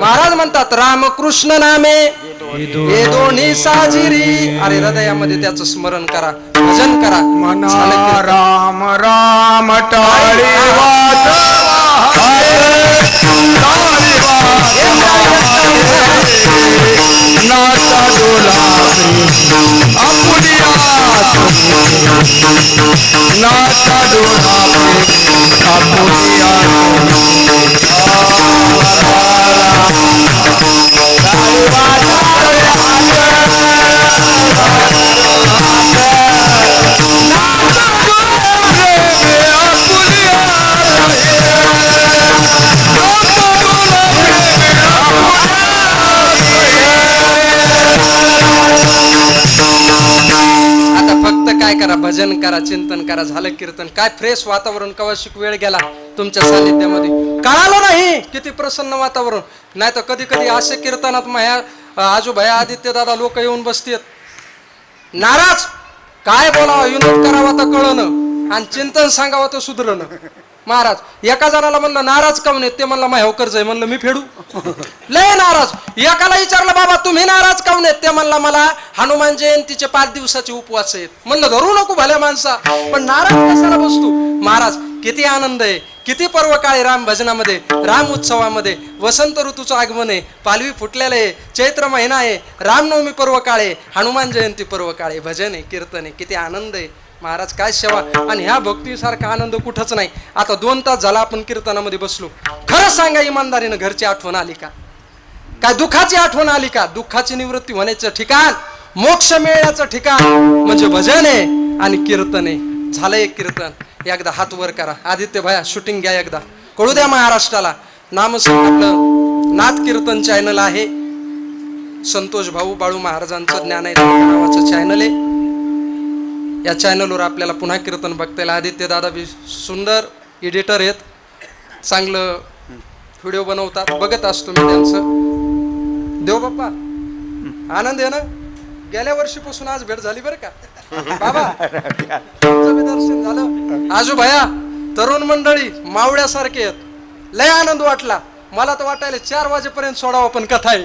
महाराज म्हणतात रामकृष्ण नामे हे दोन्ही साजिरी. अरे हृदयामध्ये त्याचं स्मरण करा, भजन करा. मना राम राम टाळी वाट नाचा डोला आपुलिया नाचा डोला आता फक्त काय करा, भजन करा, चिंतन करा. झालं कीर्तन. काय फ्रेश वातावरण. कवाशिक वेळ गेला तुमच्या सानिध्यामध्ये, कळालं नाही किती प्रसन्न वातावरण. नाही तर कधी कधी असे कीर्तनात माझ्या आजोबाया आदित्य दादा लोक येऊन बसतात नाराज. काय बोलावं, विनोद करावा तर कळणं आणि चिंतन सांगावं तर सुधरणं. महाराज एका जणाला म्हणलं नाराज काऊन येत, ते म्हणलं माझ्या कर्ज आहे. म्हणलं मी फेडू. लय नाराज. एकाला विचारलं बाबा तुम्ही नाराज काऊन येत, ते म्हणला मला हनुमान जयंतीचे 5 दिवसाचे उपवास आहेत. म्हणलं धरू नको भल्या माणसा, पण नाराज कशाला बसतो. महाराज किती आनंद आहे, किती पर्व काळे राम भजनामध्ये, राम उत्सवामध्ये. वसंत ऋतूचं आगमन आहे, पालवी फुटलेलं आहे, चैत्र महिना आहे, रामनवमी पर्व काळे, हनुमान जयंती पर्व काळे. भजन आहे, कीर्तन आहे, किती आनंद आहे. महाराज काय सेवा. आणि ह्या भक्तीसारखा आनंद कुठंच नाही. आता 2 तास झाला आपण कीर्तनामध्ये बसलो. खरं सांगा इमानदारीनं, घरची आठवण आली का? काय दुःखाची आठवण आली का? दुःखाची निवृत्ती होण्याचं ठिकाण, मोक्ष मिळण्याचं ठिकाण म्हणजे भजन आहे आणि कीर्तन आहे. झालंय कीर्तन. एकदा हात वर करा. आदित्य भया शूटिंग घ्या एकदा, कळू द्या महाराष्ट्राला. आपलं नाथ कीर्तन चॅनल आहे, संतोष भाऊ बाळू महाराजांचं ज्ञान आहे नावाचं चॅनल आहे. या चॅनलवर आपल्याला पुन्हा कीर्तन बघता येईल. आदित्य दादा बी सुंदर एडिटर आहेत, चांगलं व्हिडिओ बनवतात, बघत असतो मी त्यांचं. देव बाप्पा आनंद आहे ना. गेल्या वर्षीपासून आज भेट झाली बरं का बाबा, तुमचं बी दर्शन झालं. आजोबाया तरुण मंडळी मावळ्यासारखे आहेत. लय आनंद वाटला मला तर. वाटायला 4 वाजेपर्यंत सोडावं पण कथा आहे.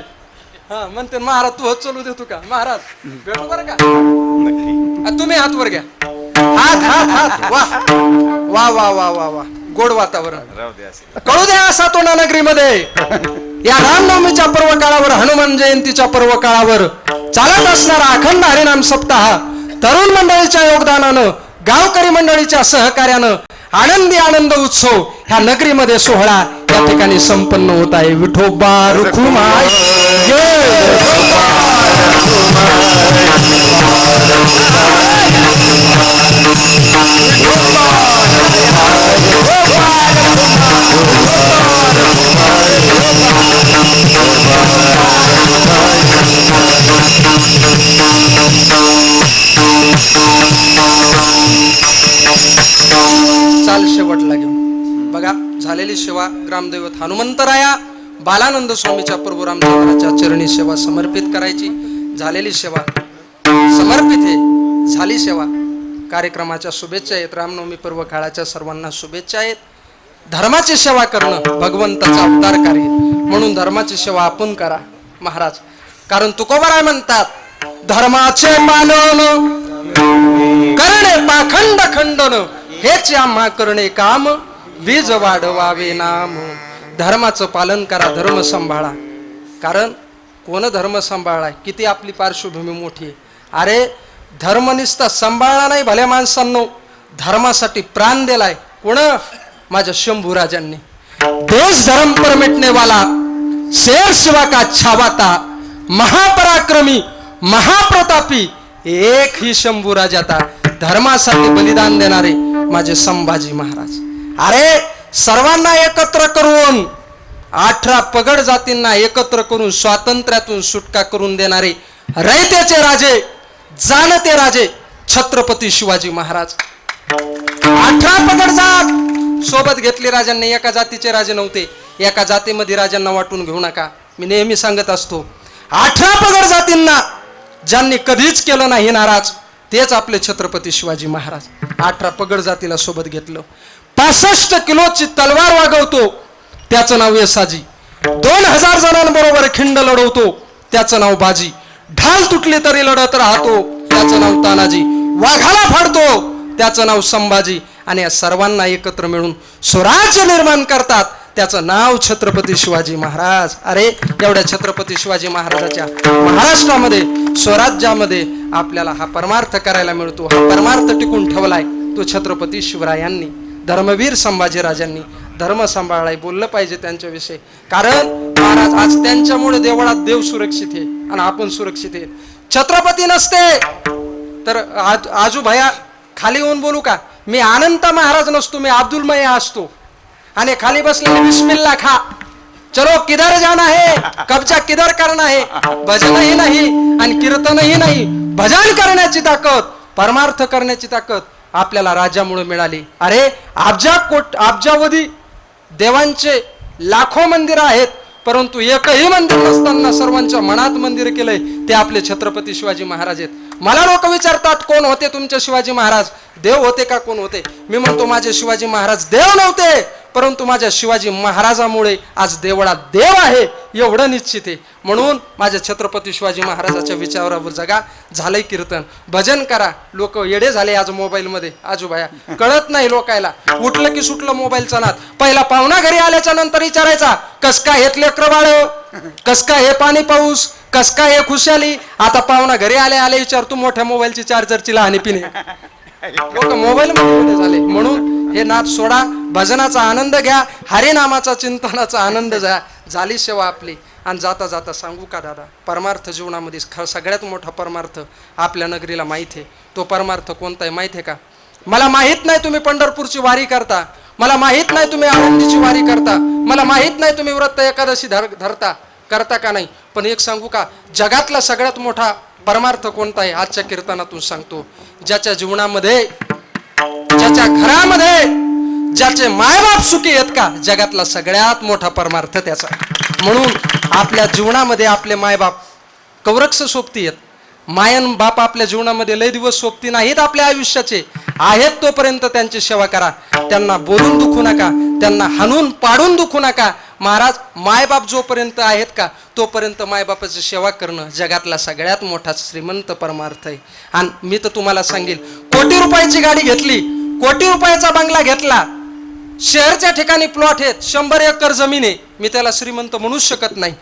हा म्हणते महाराज तू होत चालू देतो का. महाराज भेटू बरं का. तुम्ही हात वर घ्या. हात हात हात. वा वा वा वा वा वा. गोड वातावरण. कळू द्या सातोंडा नगरीमध्ये या रामनवमीच्या पर्व काळावर, हनुमान जयंतीच्या पर्व काळावर चालत असणारा अखंड हरिनाम सप्ताह तरुण मंडळीच्या योगदानानं, गावकरी मंडळीच्या सहकार्यानं आनंदी आनंद उत्सव ह्या नगरीमध्ये सोहळा या ठिकाणी संपन्न होत आहे. विठोबा रुखुमाई चाल शेवटला घेऊन बघा. झालेली सेवा ग्रामदैवत हनुमंतराया बालानंद स्वामीच्या प्रभू रामचंद्राच्या चरणी सेवा समर्पित करायची. झालेली सेवा समर्पित आहे. झाली सेवा. कार्यक्रमाच्या शुभेच्छा आहेत. रामनवमी पर्व काळाच्या सर्वांना शुभेच्छा आहेत. धर्माची सेवा करणं भगवंताचा अवतार कार्य, म्हणून धर्माची सेवा आपण करा महाराज. कारण तुकोबाराय म्हणतात धर्माचे पालन करणे पाखंड खंडन, हेच आम्हा करणे काम, बीज वाढवावे नाम. धर्माचं पालन करा, धर्म सांभाळा. कारण कोण धर्म सांभाळाय, किती आपली पार्श्वभूमी मोठी आहे. अरे धर्म निस्ता सांभाळला नाही भल्या माणसांनो, धर्मासाठी प्राण दिलाय. कोण? माझ्या शंभूराजांनी. देश धर्म पर मिटने वाला शेर शिवा का छावाता, महापराक्रमी महाप्रतापी एक ही शंभूराजाता. धर्मासाठी बलिदान देणारे माझे संभाजी महाराज. अरे सर्वांना एकत्र करून, 18 पगड जातींना एकत्र करून स्वातंत्र्यातून सुटका करून देणारे रयतेचे राजे, जाणते राजे छत्रपती शिवाजी महाराज. 18 पगड जात सोबत घेतली राजांनी. एका जातीचे राजे नव्हते, एका जातीमध्ये राजांना वाटून घेऊ नका. मी नेहमी सांगत असतो, 18 पगड जातींना ज्यांनी कधीच केलं नाही नाराज तेच आपले छत्रपती शिवाजी महाराज. 18 पगड जातीला सोबत घेतलं. 65 किलोची तलवार वागवतो त्याचं नाव यसाजी. 2000 जणांबरोबर खिंड लढवतो त्याचं नाव बाजी. ढाल तुटली तरी लढत राहतो त्याचं नाव तानाजी. वाघाला फाडतो त्याचं नाव संभाजी. आणि या सर्वांना एकत्र मिळून स्वराज्य निर्माण करतात त्याचं नाव छत्रपती शिवाजी महाराज. अरे एवढ्या छत्रपती शिवाजी महाराजाच्या महाराष्ट्रामध्ये स्वराज्यामध्ये आपल्याला हा परमार्थ करायला मिळतो. हा परमार्थ टिकून ठेवलाय तो छत्रपती शिवरायांनी, धर्मवीर संभाजीराजांनी. धर्म सांभाळलाय, बोललं पाहिजे त्यांच्याविषयी. कारण महाराज आज त्यांच्यामुळे देवळात देव सुरक्षित आहे आणि आपण सुरक्षित आहे. छत्रपती नसते तर आजूभाया खाली येऊन बोलू का, मी अनंत महाराज नसतो, मी अब्दुल मया असतो. आणि खाली बसलेले बिस्मिल्ला खा, चलो किधर जाना है, कब्जा किधर करना है. भजनही नाही आणि कीर्तनही नाही. भजन करण्याची ताकद, परमार्थ करण्याची ताकद आपल्याला राजामुळे मिळाली. अरे अब्जावधी देवांचे लाखो मंदिर आहेत, परंतु एकही मंदिर नसताना सर्वांच्या मनात मंदिर केलंय ते आपले छत्रपती शिवाजी महाराज आहेत. मला लोक विचारतात कोण होते तुमचे शिवाजी महाराज, देव होते का कोण होते. मी म्हणतो माझे शिवाजी महाराज देव नव्हते, परंतु माझ्या शिवाजी महाराजामुळे आज देवळात देव आहे एवढं निश्चित आहे. म्हणून माझ्या छत्रपती शिवाजी महाराजाच्या विचारावर जगा. झालंय कीर्तन, भजन करा. लोक येडे झाले आज मोबाईलमध्ये. आजूबाया कळत नाही लोकायला. उठलं की सुटलं मोबाईलचा नाद. पहिला पाहुणा घरी आल्याच्या नंतर विचारायचा कस काय हेत लेकर बाळ, कस काय हे पाणी पाऊस, कस काय हे खुशाली. आता पाहुणा घरी आले विचार तू मोठ्या मोबाईलची चार्जरची लहानी पिणे. लोक मोबाईल मध्ये झाले. म्हणून हे नाद सोडा, भजनाचा आनंद घ्या, हरिनामाचा चिंतनाचा आनंद घ्या. झाली सेवा आपली. आणि जाता जाता सांगू का दादा, परमार्थ जीवनामध्ये सगळ्यात मोठा परमार्थ आपल्या नगरीला माहिती आहे. तो परमार्थ कोणता आहे माहिती आहे का? मला माहित नाही तुम्ही पंढरपूरची वारी करता, मला माहित नाही तुम्ही आळंदीची वारी करता, मला माहित नाही तुम्ही व्रत एकादशी करता का नाही. पण एक सांगू का, जगातला सगळ्यात मोठा परमार्थ कोणता आहे आजच्या कीर्तनातून सांगतो. ज्याच्या जीवनामध्ये, ज्याच्या घरामध्ये ज्याचे मायबाप सुखी आहेत का, जगातला सगळ्यात मोठा परमार्थ त्याचा. म्हणून आपल्या जीवनामध्ये आपले मायबाप कवरक्ष सोबती आहेत. मायन बाप आपल्या जीवनामध्ये लय दिवस सोबती नाहीत आपल्या आयुष्याचे, आहेत तोपर्यंत त्यांची सेवा करा. त्यांना बोलून दुखू नका, त्यांना हाणून पाडून दुखू नका. महाराज मायबाप जोपर्यंत आहेत का तोपर्यंत मायबापाची सेवा करणं जगातला सगळ्यात मोठा श्रीमंत परमार्थ आहे. आणि मी तर तुम्हाला सांगेल, कोटी रुपयाची गाडी घेतली, कोटी रुपयाचा बंगला घेतला, शहरच्या ठिकाणी प्लॉट आहेत, 100 एकर जमीन आहे, मी त्याला श्रीमंत म्हणूच शकत नाही.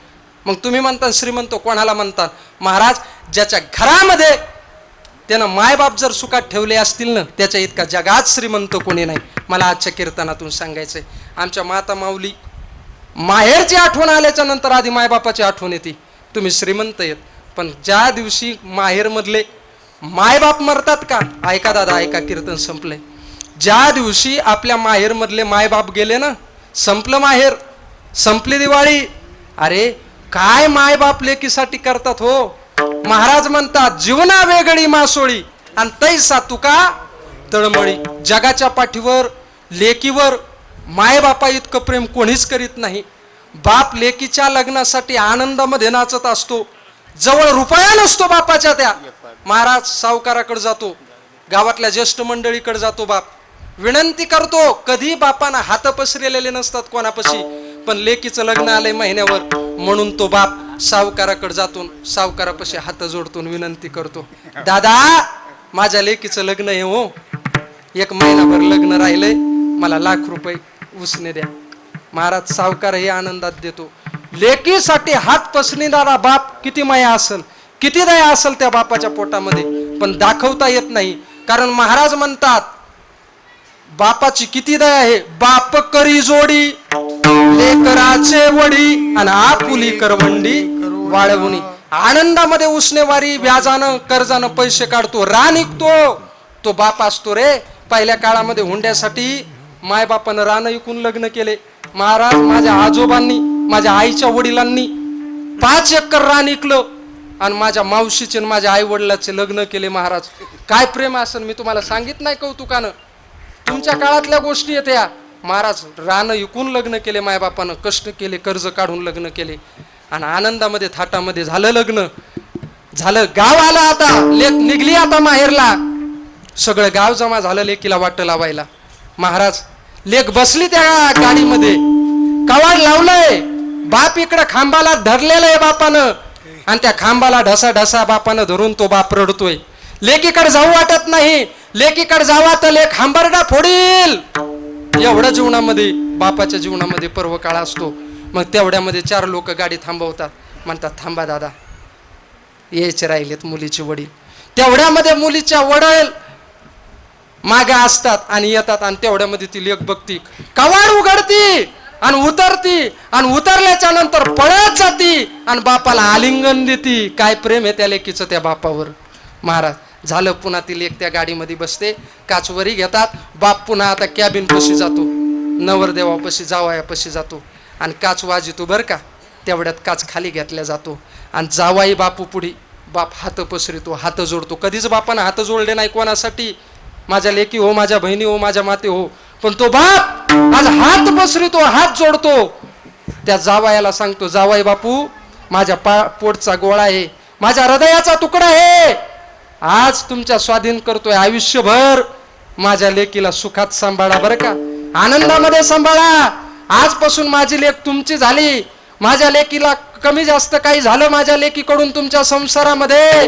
मग तुम्ही म्हणता श्रीमंत कोणाला म्हणतात? महाराज ज्याच्या घरामध्ये त्यानं मायबाप जर सुखात ठेवले असतील ना, त्याच्या इतका जगात श्रीमंत कोणी नाही. मला आजच्या कीर्तनातून सांगायचंय. आमच्या माता माऊली माहेरची आठवण आल्याच्या नंतर आधी मायबापाची आठवण येते. तुम्ही श्रीमंत आहेत, पण ज्या दिवशी माहेरमधले मायबाप मरतात का, ऐका दादा ऐका, कीर्तन संपलंय. ज्या दिवशी आपल्या माहेरमधले मायबाप गेले ना, संपलं माहेर, संपली दिवाळी. अरे काय मायबाप लेकीसाठी करतात हो. महाराज म्हणतात जीवना वेगळी मासोळी आणि तैसा तुका तळमळी. जगाच्या पाठीवर लेकीवर मायबापा इतकं प्रेम कोणीच करीत नाही. बाप लेकीच्या लग्नासाठी आनंदामध्ये नाचत असतो, जवळ रुपया नसतो बापाच्या. त्या महाराज सावकाराकडे जातो, गावातल्या ज्येष्ठ मंडळीकडे जातो, बाप विनंती करतो. कधी बापाना हात पसरलेले नसतात कोणापाशी, पण लेकीचं लग्न आलंय महिन्यावर म्हणून तो बाप सावकाराकडे जातो, सावकारापाशी हात जोडतो, विनंती करतो, दादा माझ्या लेकीचं लग्न आहे हो, 1 महिनाभर लग्न राहिलंय, मला ₹1,00,000 उसने द्या. महाराज सावकार हे आनंदात देतो. लेकीसाठी हात पसरणारा बाप किती माया असेल, किती दया असेल त्या बापाच्या पोटामध्ये, पण दाखवता येत नाही. कारण महाराज म्हणतात बापाची किती दया आहे. बाप करी जोडी लेकराचे वडी आणि आपुली करवंडी वाळवणी. आनंदामध्ये उसनेवारी व्याजानं कर्जानं पैसे काढतो, रान निघतो, तो बाप असतो रे. पहिल्या काळामध्ये हुंड्यासाठी मायबापानं रान विकून लग्न केले. महाराज माझ्या आजोबांनी, माझ्या आईच्या वडिलांनी 5 एकर रान विकलं आणि माझ्या मावशीचे आणि माझ्या आई वडिलाचे लग्न केले. महाराज काय प्रेम असेल, मी तुम्हाला सांगित नाही कौतुकानं. तुमच्या काळातल्या गोष्टी आहेत या. महाराज रानं विकून लग्न केले, मायबापानं कष्ट केले, कर्ज काढून लग्न केले आणि आनंदामध्ये थाटामध्ये झालं लग्न झालं. गाव आलं, आता लेक निघली आता माहेरला. सगळं गाव जमा झालं लेकीला वाट लावायला. महाराज लेक बसली त्या गाडीमध्ये, कवाड लावलंय, बाप इकडं खांबाला धरलेलं आहे बापानं आणि त्या खांबाला ढसा ढसा बापानं धरून तो बाप रडतोय. लेकीकडे जाऊ वाटत नाही, लेकीकडे जावा तर लेक हांबरडा फोडील. एवढ्या जीवनामध्ये बापाच्या जीवनामध्ये पर्व काळ असतो. मग तेवढ्यामध्ये 4 लोक गाडी थांबवतात, म्हणतात थांबा दादा, यायचे राहिलेत मुलीचे वडील. तेवढ्यामध्ये मुलीच्या वडील मागे असतात आणि येतात आणि तेवढ्यामध्ये ती लेक बघती, कवाड उघडती आणि उतरती आणि उतरल्याच्या नंतर पळत जाती आणि बापाला आलिंगन देती. काय प्रेम आहे त्या लेकीचं त्या बापावर. महाराज झालं, पुन्हा ती लेक त्या गाडीमध्ये बसते, काचवरी घेतात. बाप पुन्हा आता कॅबिन पशी जातो, नवरदेवापशी जावयापशी जातो आणि काच वाजितो बरं का. तेवढ्यात काच खाली घेतल्या जातो आणि जावाई बापू पुढे. बाप हात पसरतो, हात जोडतो. कधीच बापानं हात जोडले नाही कोणासाठी, माझ्या लेकी हो, माझ्या बहिणी हो, माझ्या माते हो, पण तो बाप आज हात पसरतो, हात जोडतो. त्या जावयाला सांगतो, जावाई बापू माझ्या पोटचा गोळा आहे, माझ्या हृदयाचा तुकडा आहे, आज तुमच्या स्वाधीन करतोय. आयुष्यभर माझ्या लेकीला सुखात सांभाळा बरं का, आनंदामध्ये सांभाळा. आजपासून माझी लेक तुमची झाली. माझ्या लेकीला कमी जास्त काही झालं माझ्या लेकीकडून तुमच्या संसारामध्ये,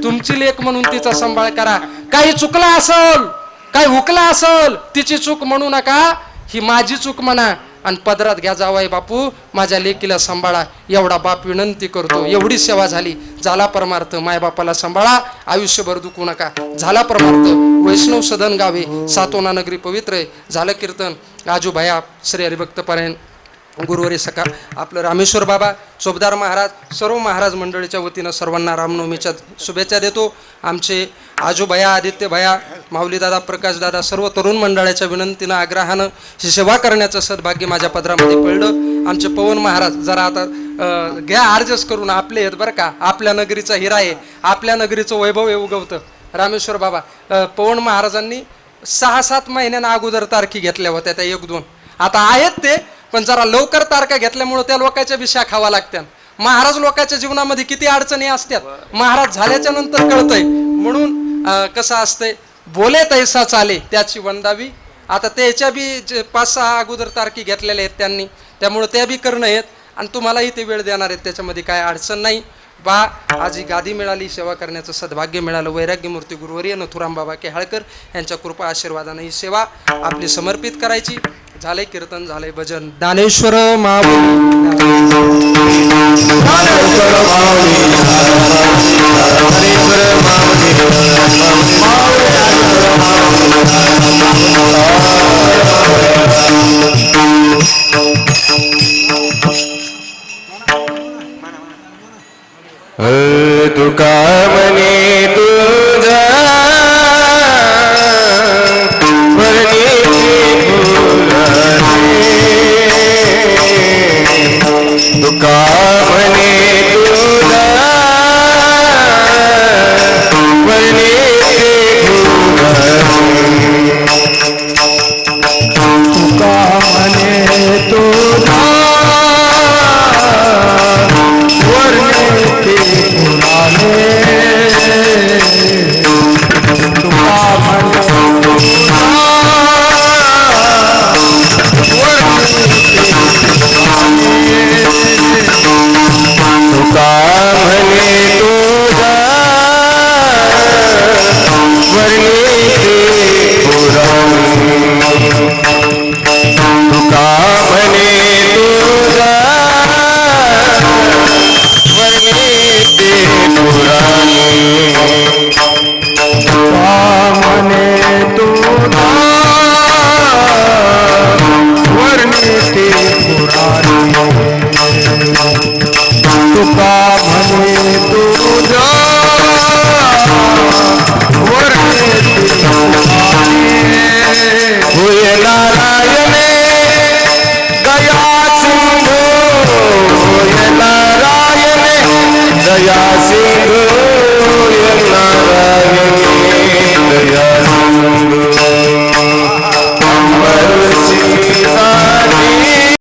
तुमची लेक म्हणून तिचा सांभाळ करा. काही चुकला असल, काही हुकला असल, तिची चूक म्हणू नका, ही माझी चूक म्हणा आणि पदरात घ्या जावाई बापू, माझ्या लेकीला सांभाळा. एवढा बाप विनंती करतो. एवढी सेवा झाली, झाला परमार्थ. मायबापाला सांभाळा, आयुष्यभर दुखू नका. झाला परमार्थ. वैष्णव सदन गावे, सातोना नगरी पवित्र आहे. झालं कीर्तन. आजूभाया श्री हरिभक्त पारायण, गुरुवारी सकाळ आपलं रामेश्वर बाबा, सोबदार महाराज, सर्व महाराज मंडळीच्या वतीनं सर्वांना रामनवमीच्या शुभेच्छा देतो. आमचे आजूभाया, आदित्यभाया, माऊलीदादा, प्रकाशदादा, सर्व तरुण मंडळाच्या विनंतीनं आग्रहानं ही सेवा करण्याचं सद्भाग्य माझ्या पदरामध्ये पडलं. आमचे पवन महाराज जरा आता घ्या ॲडजस्ट करून, आपले आहेत बरं का, आपल्या नगरीचा हिरा आहे, आपल्या नगरीचं वैभव हे उगवतं. रामेश्वर बाबा, पवन महाराजांनी 6-7 महिन्यांना अगोदर तारखी घेतल्या होत्या, त्या 1-2 आता आहेत ते, पण जरा लवकर तारखा घेतल्यामुळे त्या लोकांच्या विषया खावा लागत्या. महाराज लोकांच्या जीवनामध्ये किती अडचणी असतात, महाराज झाल्याच्या नंतर कळतंय. म्हणून कसं असतंय, बोले तैसा चाले त्याची वंदावी. आता त्याच्या बी 5-6 अगोदर तारखी घेतलेल्या आहेत त्यांनी, त्यामुळे त्या बी करणं आहेत आणि तुम्हालाही ते वेळ देणार आहेत, त्याच्यामध्ये काय अडचण नाही. बा आज ही गादी मिळाली, सेवा करण्याचं सद्भाग्य मिळालं. वैराग्यमूर्ती गुरुवर्य नथुराम बाबा केहाळकर यांच्या कृपा आशीर्वादाने ही सेवा आपली समर्पित करायची. झालंय कीर्तन, झालंय भजन. ज्ञानेश्वर तुका म्हणे तुझा तुका म्हणे तुझा